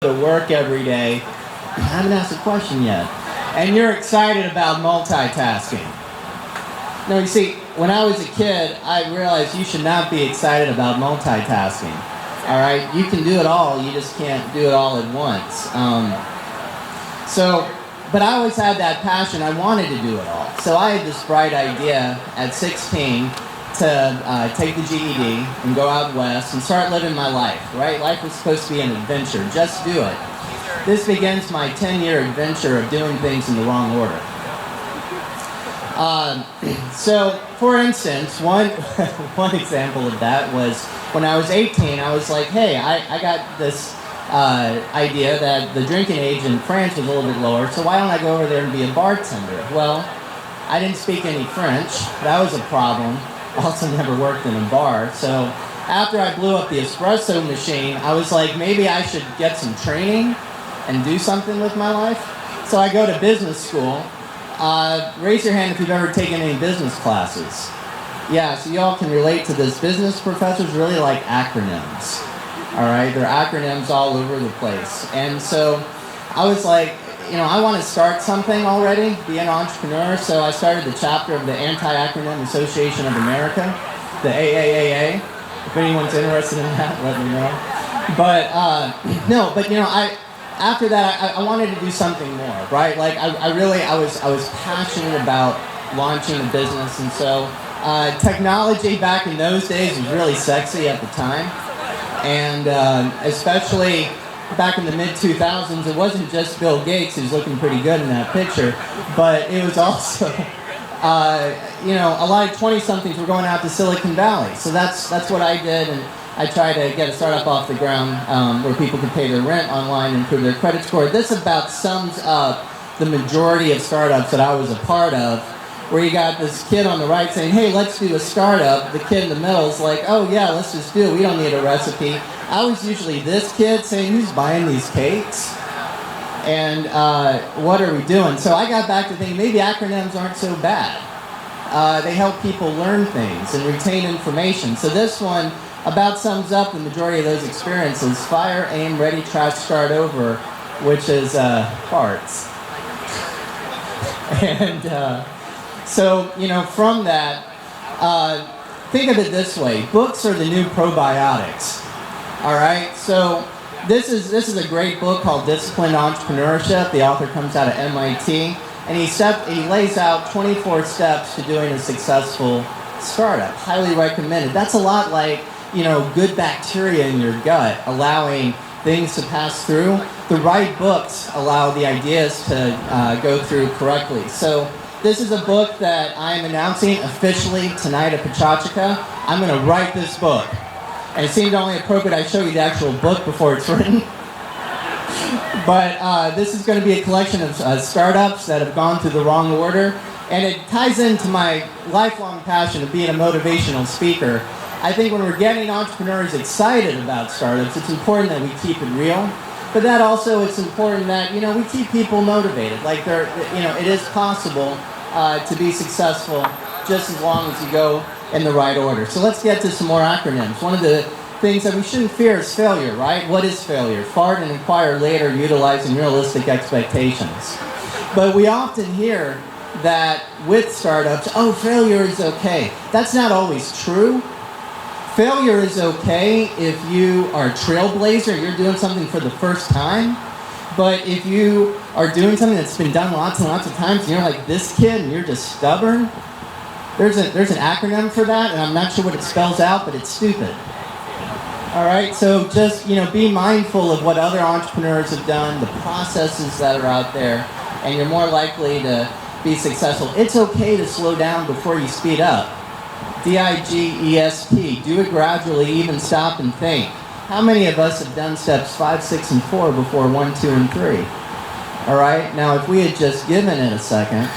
to work every day. I haven't asked a question yet. And you're excited about multitasking. No, you see, when I was a kid, I realized you should not be excited about multitasking. All right? You can do it all, you just can't do it all at once. But I always had that passion. I wanted to do it all. So I had this bright idea at 16 to take the GED and go out west and start living my life, right? Life was supposed to be an adventure. Just do it. This begins my 10-year adventure of doing things in the wrong order. So, for instance, one example of that was when I was 18, I was like, hey, I got this idea that the drinking age in France was a little bit lower, so why don't I go over there and be a bartender? Well, I didn't speak any French. That was a problem. Also never worked in a bar. So after I blew up the espresso machine, I was like, maybe I should get some training and do something with my life. So I go to business school. Raise your hand if you've ever taken any business classes. Yeah, so y'all can relate to this. Business professors really like acronyms. All right, there are acronyms all over the place. And so I was like, I want to start something already, be an entrepreneur. So I started the chapter of the Anti-Acronym Association of America, the AAAA. If anyone's interested in that, let me know. After that, I wanted to do something more, right? Like I was passionate about launching a business, and so technology back in those days was really sexy at the time. And especially back in the mid-2000s, it wasn't just Bill Gates who's looking pretty good in that picture, but it was also, a lot of 20-somethings were going out to Silicon Valley. So that's what I did, and I tried to get a startup off the ground where people could pay their rent online and improve their credit score. This about sums up the majority of startups that I was a part of, where you got this kid on the right saying, hey, let's do a startup. The kid in the middle is like, oh yeah, let's just do it. We don't need a recipe. I was usually this kid saying, who's buying these cakes? And what are we doing? So I got back to thinking, maybe acronyms aren't so bad. They help people learn things and retain information. So this one about sums up the majority of those experiences. Fire, aim, ready, trash, start over, which is parts. And so, from that, think of it this way. Books are the new probiotics. All right? So this is a great book called Disciplined Entrepreneurship. The author comes out of MIT. And he lays out 24 steps to doing a successful startup. Highly recommended. That's a lot like, good bacteria in your gut, allowing things to pass through. The right books allow the ideas to go through correctly. So this is a book that I am announcing officially tonight at Pecha Kucha. I'm going to write this book. And it seemed only appropriate I show you the actual book before it's written. But this is going to be a collection of startups that have gone through the wrong order. And it ties into my lifelong passion of being a motivational speaker. I think when we're getting entrepreneurs excited about startups, it's important that we keep it real. But that also, it's important that, we keep people motivated. Like, it is possible to be successful just as long as you go in the right order. So let's get to some more acronyms. One of the things that we shouldn't fear is failure, right? What is failure? Fart and inquire later, utilizing realistic expectations. But we often hear that with startups, oh, failure is okay. That's not always true. Failure is okay if you are a trailblazer, you're doing something for the first time. But if you are doing something that's been done lots and lots of times, and you're like this kid and you're just stubborn, there's an acronym for that, and I'm not sure what it spells out, but it's stupid. All right, so just be mindful of what other entrepreneurs have done, the processes that are out there, and you're more likely to be successful. It's okay to slow down before you speed up. DIGEST, do it gradually, even stop and think. How many of us have done steps 5, 6, and 4 before 1, 2, and 3? All right, now if we had just given it a second,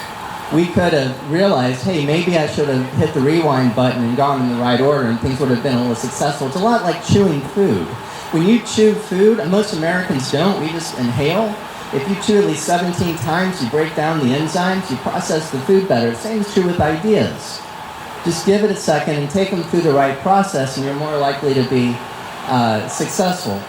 we could have realized, hey, maybe I should have hit the rewind button and gone in the right order and things would have been a little successful. It's a lot like chewing food. When you chew food, and most Americans don't, we just inhale. If you chew at least 17 times, you break down the enzymes, you process the food better. Same is true with ideas. Just give it a second and take them through the right process and you're more likely to be successful.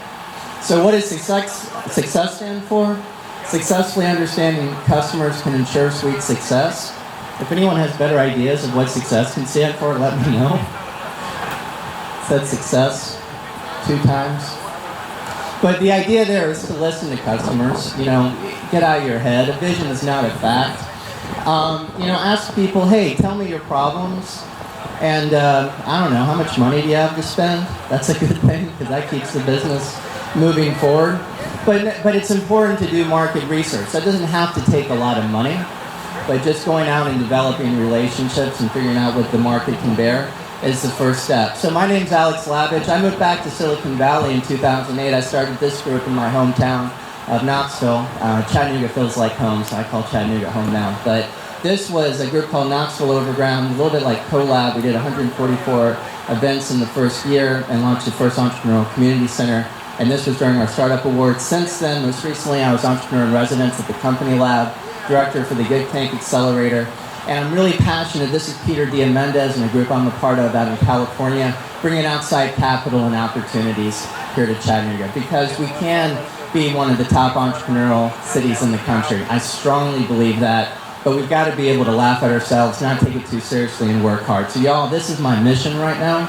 So what does success stand for? Successfully understanding customers can ensure sweet success. If anyone has better ideas of what success can stand for, let me know. Said success 2 times. But the idea there is to listen to customers. You know, get out of your head. A vision is not a fact. You know, ask people, hey, tell me your problems. And I don't know, how much money do you have to spend? That's a good thing, because that keeps the business moving forward. But it's important to do market research. That doesn't have to take a lot of money, but just going out and developing relationships and figuring out what the market can bear is the first step. So my name's Alex Lavidge. I moved back to Silicon Valley in 2008. I started this group in my hometown of Knoxville. Chattanooga feels like home, so I call Chattanooga home now. But this was a group called Knoxville Overground, a little bit like CoLab. We did 144 events in the first year and launched the first entrepreneurial community center. And this was during our startup awards. Since then, most recently, I was entrepreneur in residence at the Company Lab, director for the Gig Tank Accelerator. And I'm really passionate. This is Peter Diamandez and a group I'm a part of out in California, bringing outside capital and opportunities here to Chattanooga, because we can be one of the top entrepreneurial cities in the country. I strongly believe that, but we've got to be able to laugh at ourselves, not take it too seriously, and work hard. So y'all, this is my mission right now.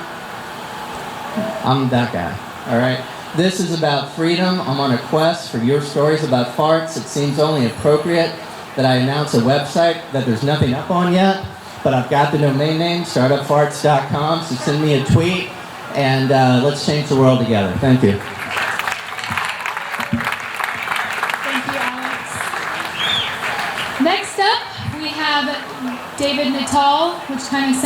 I'm that guy, all right? This is about freedom. I'm on a quest for your stories about farts. It seems only appropriate that I announce a website that there's nothing up on yet, but I've got the domain name, startupfarts.com, so send me a tweet, and let's change the world together. Thank you. Thank you, Alex. Next up, we have David Natal, which kind of sounds